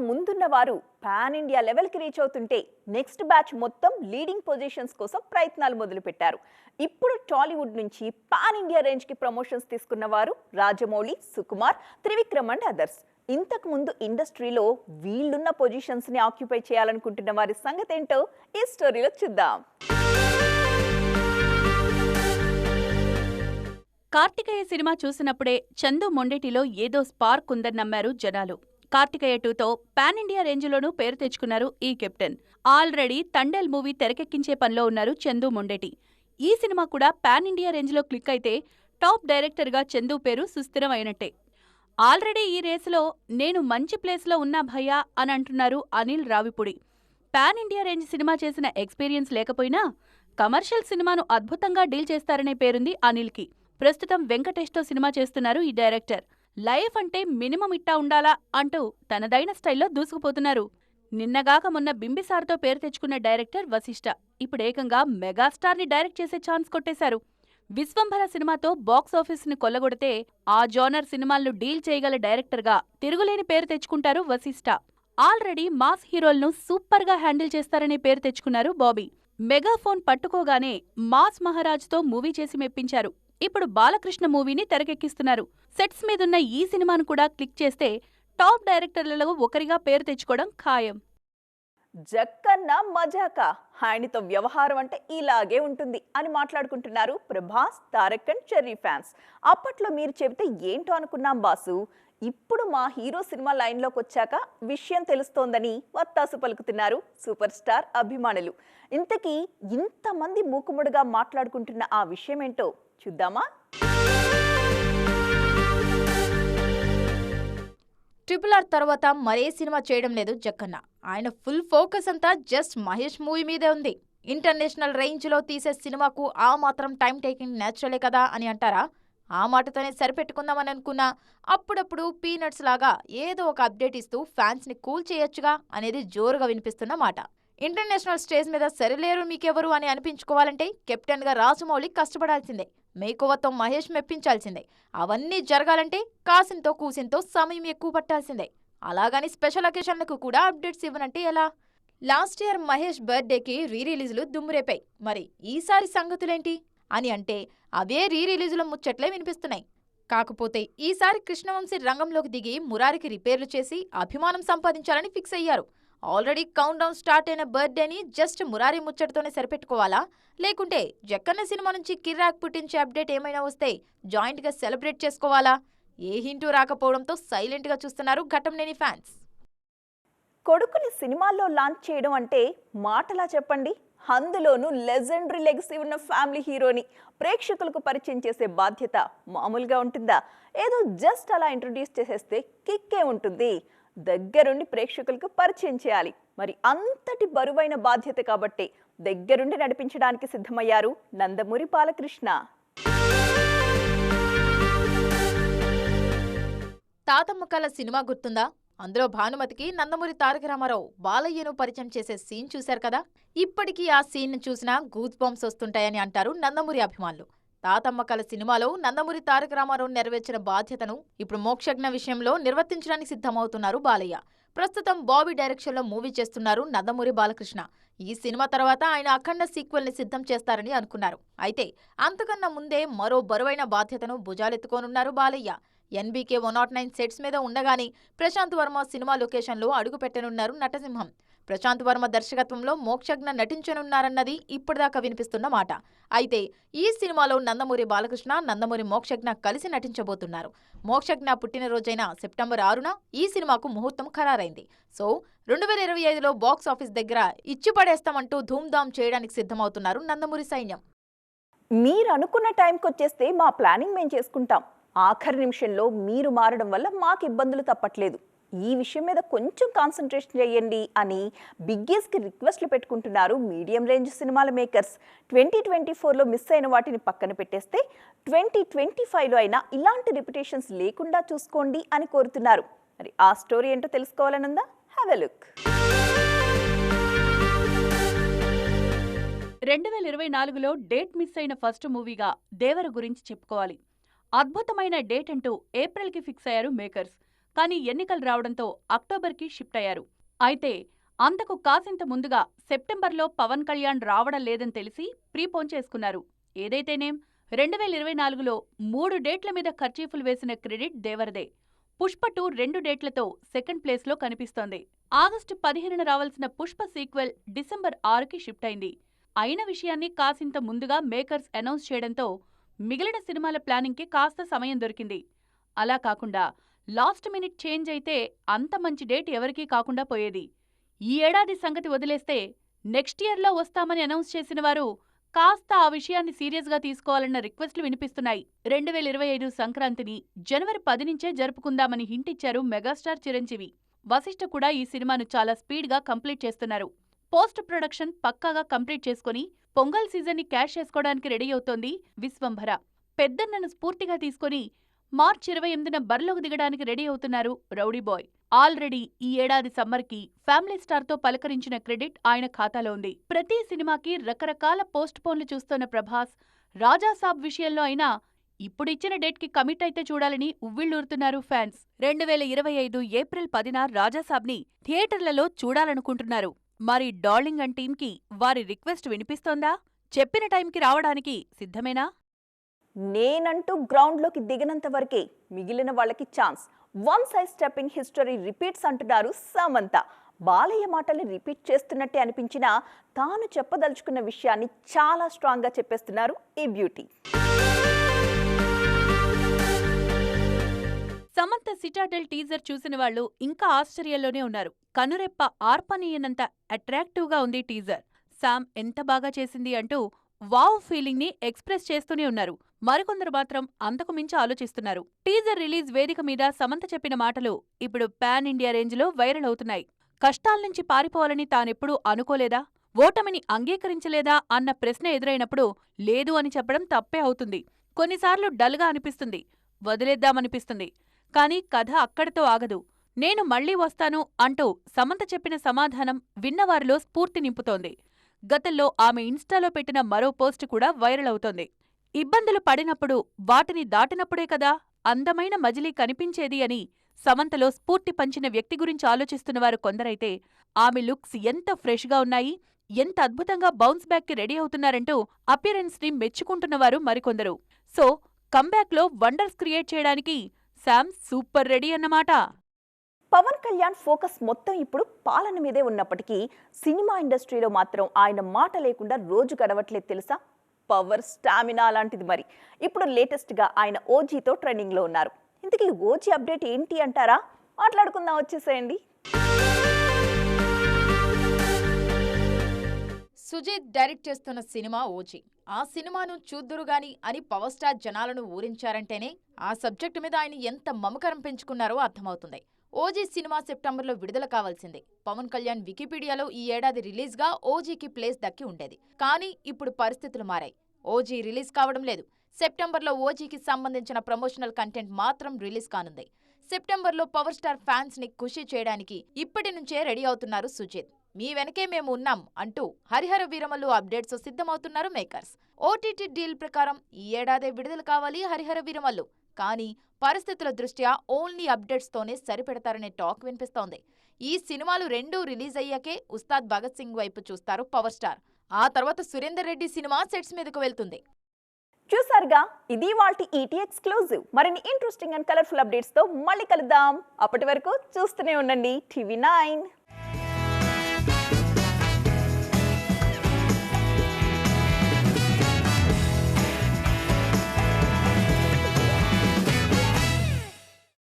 ముందున్న వారు pan India లెవెల్కి రీచ్ అవుతుంటే నెక్స్ట్ బ్యాచ్ మొత్తం లీడింగ్ పొజిషన్స్ కోసం ప్రయత్నాలు మొదలుపెట్టారు. ఇప్పుడు టాలీవుడ్ నుంచి పాన్ ఇండియా రేంజ్కి ప్రమోషన్స్ తీసుకున్న వారు రాజమౌళి, సుకుమార్, త్రివిక్రమ్ అండ్ అదర్స్. ఇంతకు ముందు ఇండస్ట్రీలో వీళ్ళున్న పొజిషన్స్ని ఆక్యుపై చేయాలనుకుంటున్న వారి సంగతి ఏంటో ఈ స్టోరీలో చూద్దాం. కార్తికేయ సినిమా చూసినప్పుడే చందు మొండేటిలో ఏదో స్పార్క్ ఉందని నమ్మారు జనాలు. కార్తికేయ 2తో పాన్ ఇండియా రేంజ్లోనూ పేరు తెచ్చుకున్నారు ఈ కెప్టెన్. ఆల్రెడీ తండేల్ మూవీ తెరకెక్కించే పనిలో ఉన్నారు చందు మొండేటి. ఈ సినిమా కూడా పాన్ ఇండియా రేంజ్లో క్లిక్ అయితే టాప్ డైరెక్టర్గా చందు పేరు సుస్థిరం అయినట్టే. ఆల్రెడీ ఈ రేసులో నేను మంచి ప్లేస్లో ఉన్నా భయ్యా అని అంటున్నారు Anil Ravipudi. Pan India range cinema చేసిన ఎక్స్పీరియన్స్ లేకపోయినా కమర్షియల్ సినిమాను అద్భుతంగా డీల్ చేస్తారనే పేరుంది అనిల్కి. ప్రస్తుతం వెంకటేష్తో సినిమా చేస్తున్నారు ఈ డైరెక్టర్. లైఫ్ అంటే మినిమం ఇట్టా ఉండాలా అంటూ తనదైన స్టైల్లో దూసుకుపోతున్నారు. నిన్నగాక మొన్న బింబిసార్తో పేరు తెచ్చుకున్న డైరెక్టర్ వశిష్ఠ ఇప్పుడేకంగా మెగాస్టార్ని డైరెక్ట్ చేసే ఛాన్స్ కొట్టేశారు. విశ్వంభర సినిమాతో బాక్సాఫీస్ని కొల్లగొడితే ఆ జోనర్ సినిమాలను డీల్ చేయగల డైరెక్టర్గా తిరుగులేని పేరు తెచ్చుకుంటారు వశిష్ఠ. ఆల్రెడీ మాస్ హీరోలను సూపర్గా హ్యాండిల్ చేస్తారనే పేరు తెచ్చుకున్నారు బాబీ. మెగాఫోన్ పట్టుకోగానే మాస్ మహారాజ్తో మూవీ చేసి మెప్పించారు. ఇప్పుడు బాలకృష్ణ మూవీని తెరకెక్కిస్తున్నారు. సెట్స్ మీదున్న ఈ సినిమాను కూడా క్లిక్ చేస్తే టాప్ డైరెక్టర్లలో ఒకరిగా పేరు తెచ్చుకోవడం ఖాయం. జక్కన్న మజాకా, ఆయనతో వ్యవహారం అంటే ఇలాగే ఉంటుంది అని మాట్లాడుకుంటున్నారు Prabhas, Tarak and cherry fans. అప్పట్లో మీరు చెబితే ఏంటో అనుకున్నాం బాసు, ఇప్పుడు మా హీరో సినిమా లైన్లోకి వచ్చాక విషయం తెలుస్తోందని వత్తాసు పలుకుతున్నారు సూపర్ స్టార్ అభిమానులు. ఇంతకీ ఇంతమంది మూకుముడుగా మాట్లాడుకుంటున్న ఆ విషయం ఏంటో చూద్దామా? RRR తర్వాత మరే సినిమా చేయడం లేదు జక్కన్న. ఆయన ఫుల్ ఫోకస్ అంతా జస్ట్ మహేష్ మూవీ మీదే ఉంది. ఇంటర్నేషనల్ రేంజ్లో తీసే సినిమాకు ఆ మాత్రం టైం టేకింగ్ నేచురలే కదా అని అంటారా? ఆ మాటతోనే సరిపెట్టుకుందామని అనుకున్నా అప్పుడప్పుడు పీనట్స్ లాగా ఏదో ఒక అప్డేట్ ఇస్తూ ఫ్యాన్స్ని కూల్ చేయొచ్చుగా అనేది జోరుగా వినిపిస్తున్న మాట. ఇంటర్నేషనల్ స్టేజ్ మీద సరిలేరు మీకెవరు అని అనిపించుకోవాలంటే కెప్టెన్గా రాజమౌళి కష్టపడాల్సిందే. మేకోవతో మహేష్ మెప్పించాల్సిందే. అవన్నీ జరగాలంటే కాసింతో కూసింతో సమయం ఎక్కువ పట్టాల్సిందే. అలాగని స్పెషల్ అకేషన్లకు కూడా అప్డేట్స్ ఇవ్వనంటే ఎలా? లాస్ట్ ఇయర్ మహేష్ బర్త్డేకి రీరిలీజులు దుమ్మురేపాయి. మరి ఈసారి సంగతులేంటి అని అంటే అవే రీరిలీజుల ముచ్చట్లే వినిపిస్తున్నాయి. కాకపోతే ఈసారి కృష్ణవంశీ రంగంలోకి దిగి మురారికి రిపేర్లు చేసి అభిమానం సంపాదించాలని ఫిక్స్ అయ్యారు. ఆల్రెడీ కౌంట్ డౌన్ స్టార్ట్ అయిన బర్త్డేని జస్ట్ మురారి ముచ్చటతోనే సరిపెట్టుకోవాలా? లేకుంటే జక్కన్న సినిమా నుంచి కిర్రాక్ పుట్టించే అప్డేట్ ఏమైనా వస్తే జాయింట్గా సెలబ్రేట్ చేసుకోవాలా? ఏ హింటూ రాకపోవడంతో సైలెంట్గా చూస్తున్నారు ఘటంనేని ఫ్యాన్స్. కొడుకుని సినిమాల్లో లాంచ్ చేయడం అంటే మాటలా చెప్పండి, అందులోనూ లెజెండరీ లెగసీ ఉన్న ఫ్యామిలీ హీరోని ప్రేక్షకులకు పరిచయం చేసే బాధ్యత మామూలుగా ఉంటుందా? ఏదో జస్ట్ అలా ఇంట్రొడ్యూస్ చేసేస్తే కిక్కే ఉంటుంది. దగ్గరుండి ప్రేక్షకులకు పరిచయం చేయాలి. మరి అంతటి బరువైన బాధ్యత కాబట్టి దగ్గరుండి నడిపించడానికి సిద్ధమయ్యారు నందమూరి బాలకృష్ణ. తాతమ్మ కళ సినిమా గుర్తుందా? అందులో భానుమతికి నందమూరి తారక రామారావు బాలయ్యను పరిచయం చేసే సీన్ చూశారు కదా. ఇప్పటికీ ఆ సీన్ చూసినా గూస్ బంప్స్ వస్తుంటాయని అంటారు నందమూరి అభిమానులు. తాతమ్మ కళ సినిమాలో నందమూరి తారక రామారావు నెరవేర్చిన బాధ్యతను ఇప్పుడు మోక్షజ్ఞ విషయంలో నిర్వర్తించడానికి సిద్ధమవుతున్నారు బాలయ్య. ప్రస్తుతం బాబీ డైరెక్షన్లో మూవీ చేస్తున్నారు నందమూరి బాలకృష్ణ. ఈ సినిమా తర్వాత ఆయన అఖండ సీక్వెల్ ని సిద్ధం చేస్తారని అనుకున్నారు. అయితే అంతకన్నా ముందే మరో బరువైన బాధ్యతను భుజాలెత్తుకోనున్నారు బాలయ్య. NBK 109 సెట్స్ మీద ఉండగానే ప్రశాంత్ వర్మ సినిమా లొకేషన్లో అడుగు పెట్టనున్నారు నటసింహం. ప్రశాంత్ వర్మ దర్శకత్వంలో మోక్షజ్ఞ నటించనున్నారన్నది ఇప్పటిదాకా వినిపిస్తున్న మాట. అయితే ఈ సినిమాలో నందమూరి బాలకృష్ణ, నందమూరి మోక్షజ్ఞ కలిసి నటించబోతున్నారు. మోక్షజ్ఞ పుట్టినరోజైన సెప్టెంబర్ 6న ఈ సినిమాకు ముహూర్తం ఖరారైంది. సో 2025లో బాక్స్ ఆఫీస్ దగ్గర ఇచ్చి పడేస్తామంటూ ధూమ్ధామ్ చేయడానికి సిద్ధమవుతున్నారు నందమూరి సైన్యం. మీరు అనుకున్న టైంకి వచ్చేస్తే మా ప్లానింగ్ మేము చేసుకుంటాం. ఆఖరి నిమిషంలో మీరు మారడం వల్ల మాకు ఇబ్బందులు తప్పట్లేదు. ఈ విషయం మీద కొంచెం కాన్సన్ట్రేషన్ చేయండి అని బిగ్గెస్ట్కి రిక్వెస్ట్లు పెట్టుకుంటున్నారు మీడియం రేంజ్ సినిమాల మేకర్స్. 2024లో మిస్ అయిన వాటిని పక్కన పెట్టేస్తే 2025లో అయినా ఇలాంటి రిపిటేషన్స్ లేకుండా చూసుకోండి అని కోరుతున్నారు. మరి ఆ స్టోరీ ఏంటో తెలుసుకోవాలనుందా? Have a look. 2024లో డేట్ మిస్ అయిన ఫస్ట్ మూవీగా దేవర గురించి చెప్పుకోవాలి. అద్భుతమైన డేట్ అంటూ ఏప్రిల్కి ఫిక్స్ అయ్యారు మేకర్స్. కానీ ఎన్నికలు రావడంతో అక్టోబర్కి షిఫ్ట్ అయ్యారు. అయితే అంతకు కాసింత ముందుగా సెప్టెంబర్లో పవన్ కళ్యాణ్ రావడం లేదని తెలిసి ప్రీపోన్ చేసుకున్నారు. ఏదైతేనేం 2024లో 3 డేట్ల మీద ఖర్చీఫులు వేసిన క్రెడిట్ దేవరదే. పుష్ప 2 2 డేట్లతో సెకండ్ ప్లేస్లో కనిపిస్తోంది. ఆగస్టు 15న రావాల్సిన పుష్ప సీక్వెల్ డిసెంబర్ 6కి షిఫ్ట్ అయింది. అయిన విషయాన్ని కాసింత ముందుగా మేకర్స్ అనౌన్స్ చేయడంతో మిగిలిన సినిమాల ప్లానింగ్కి కాస్త సమయం దొరికింది. అలా కాకుండా లాస్ట్ మినిట్ చేంజ్ అయితే అంత మంచి డేట్ ఎవరికీ కాకుండా పోయేది. ఈ ఏడాది సంగతి వదిలేస్తే నెక్స్ట్ ఇయర్లో వస్తామని అనౌన్స్ చేసిన వారు కాస్త ఆ విషయాన్ని సీరియస్గా తీసుకోవాలన్న రిక్వెస్ట్లు వినిపిస్తున్నాయి. 2025 సంక్రాంతిని జనవరి 10 నుంచే జరుపుకుందామని హింట్ ఇచ్చారు మెగాస్టార్ చిరంజీవి. వశిష్ఠ కూడా ఈ సినిమాను చాలా స్పీడ్గా కంప్లీట్ చేస్తున్నారు. పోస్ట్ ప్రొడక్షన్ పక్కాగా కంప్లీట్ చేసుకుని పొంగల్ సీజన్ని క్యాష్ చేసుకోవడానికి రెడీ అవుతోంది విశ్వంభర. పెద్దన్నను స్ఫూర్తిగా తీసుకుని మార్చి 28న బరిలోకి దిగడానికి రెడీ అవుతున్నారు రౌడీ బాయ్. ఆల్రెడీ ఈ ఏడాది సమ్మర్కి ఫ్యామిలీ స్టార్తో పలకరించిన క్రెడిట్ ఆయన ఖాతాలో ఉంది. ప్రతి సినిమాకి రకరకాల పోస్ట్ పోన్లు చూస్తోన్న ప్రభాస్ రాజాసాబ్ విషయంలో అయినా ఇప్పుడిచ్చిన డేట్కి కమిట్ అయితే చూడాలని ఉవ్విళ్లూరుతున్నారు ఫ్యాన్స్. 2025 ఏప్రిల్ 10న రాజాసాబ్ని థియేటర్లలో చూడాలనుకుంటున్నారు. మరి డార్లింగ్ అండ్ టీమ్కి వారి రిక్వెస్ట్ వినిపిస్తోందా? చెప్పిన టైంకి రావడానికి సిద్ధమేనా? నేనంటూ గ్రౌండ్లోకి దిగినంత వరకే మిగిలిన వాళ్ళకి chance. Once I step in history repeats అంటున్నారు సమంత. బాలయ్య మాటల్ని రిపీట్ చేస్తున్నట్టే అనిపించినా తాను చెప్పదలుచుకున్న విషయాన్ని చాలా స్ట్రాంగ్గా చెప్పేస్తున్నారు ఈ బ్యూటీ. సమంత సిటాడెల్ టీజర్ చూసిన వాళ్ళు ఇంకా ఆశ్చర్యంలోనే ఉన్నారు. కనురెప్ప ఆర్పనీయనంత అట్రాక్టివ్గా ఉంది టీజర్. శామ్ ఎంత బాగా చేసింది అంటూ వావ్ ఫీలింగ్ ని ఎక్స్ప్రెస్ చేస్తూనే ఉన్నారు. మరికొందరు మాత్రం అంతకు మించి ఆలోచిస్తున్నారు. టీజర్ రిలీజ్ వేదిక మీద సమంత చెప్పిన మాటలు ఇప్పుడు పాన్ ఇండియా రేంజ్లో వైరల్ అవుతున్నాయి. కష్టాల్నుంచి పారిపోవాలని తానెప్పుడూ అనుకోలేదా? ఓటమిని అంగీకరించలేదా అన్న ప్రశ్న ఎదురైనప్పుడు లేదు అని చెప్పడం తప్పే అవుతుంది. కొన్నిసార్లు డల్గా అనిపిస్తుంది, వదిలేద్దామనిపిస్తుంది. కానీ కథ అక్కడితో ఆగదు. నేను మళ్లీ వస్తాను అంటూ సమంత చెప్పిన సమాధానం విన్నవారిలో స్ఫూర్తి నింపుతోంది. గతంలో ఆమె ఇన్స్టాలో పెట్టిన మరో పోస్ట్ కూడా వైరల్ అవుతోంది. ఇబ్బందులు పడినప్పుడు వాటిని దాటినప్పుడే కదా అందమైన మజిలీ కనిపించేది అని సమంతలో స్ఫూర్తి పంచిన వ్యక్తి గురించి ఆలోచిస్తున్నవారు కొందరైతే ఆమె లుక్స్ ఎంత ఫ్రెష్గా ఉన్నాయి, ఎంత అద్భుతంగా బౌన్స్ బ్యాక్కి రెడీ అవుతున్నారంటూ అపియరెన్స్ని మెచ్చుకుంటున్నవారు మరికొందరు. సో కంబ్యాక్లో వండర్స్ క్రియేట్ చేయడానికి శామ్ సూపర్ రెడీ అన్నమాట. పవన్ కళ్యాణ్ ఫోకస్ మొత్తం ఇప్పుడు పాలన మీదే ఉన్నప్పటికీ సినిమా ఇండస్ట్రీలో మాత్రం ఆయన మాట లేకుండా రోజు గడవట్లేదు తెలుసా. పవర్, స్టామినా లాంటిది. మరి ఇప్పుడు లేటెస్ట్గా ఆయన ఓజీతో ట్రెండింగ్లో ఉన్నారు. ఇంతకీ ఓజీ అప్డేట్ ఏంటి అంటారా? మాట్లాడుకుందాం, వచ్చేసేయండి. సుజీత్ డైరెక్ట్ చేస్తున్న సినిమా ఓజీ. ఆ సినిమాను చూద్దురుగాని అని పవర్ స్టార్ జనాలను ఊరించారంటేనే ఆ సబ్జెక్టు మీద ఆయన ఎంత మమకారం పెంచుకున్నారో అర్థమవుతుంది. ఓజీ సినిమా సెప్టెంబర్లో విడుదల కావాల్సిందే. పవన్ కళ్యాణ్ వికీపీడియాలో ఈ ఏడాది రిలీజ్గా ఓజీకి ప్లేస్ దక్కి ఉండేది. కానీ ఇప్పుడు పరిస్థితులు మారాయి. ఓజీ రిలీజ్ కావడం లేదు. సెప్టెంబర్లో ఓజీకి సంబంధించిన ప్రమోషనల్ కంటెంట్ మాత్రం రిలీజ్ కానుంది. సెప్టెంబర్లో పవర్ స్టార్ ఫ్యాన్స్ ని ఖుషి చేయడానికి ఇప్పటి నుంచే రెడీ అవుతున్నారు సుజిత్. మీ వెనకే మేము ఉన్నాం అంటూ హరిహర వీరమల్లు అప్డేట్స్ సిద్ధమవుతున్నారు మేకర్స్. ఓటీటీ డీల్ ప్రకారం ఈ ఏడాదే విడుదల కావాలి హరిహర వీరమల్లు. కానీ పరిస్థితుల దృష్ట్యా ఓన్లీ అప్డేట్స్ తోనే సరిపెడతారనే టాక్ వినిపిస్తోంది. ఈ సినిమాలు రెండూ రిలీజ్ అయ్యాకే ఉస్తాద్ భగత్ సింగ్ వైపు చూస్తారు పవర్ స్టార్. ఆ తర్వాత సురేందర్ రెడ్డి సినిమా సెట్స్ మీదకు వెళ్తుంది. చూసారుగా, ఇది వాల్టి ఈటీ ఎక్స్క్లూజివ్. మరిన్ని ఇంట్రెస్టింగ్ అండ్ కలర్ఫుల్ అప్డేట్స్ తో మళ్ళీ కలుద్దాం. అప్పటి వరకు చూస్తూనే ఉండండి టీవీ 9.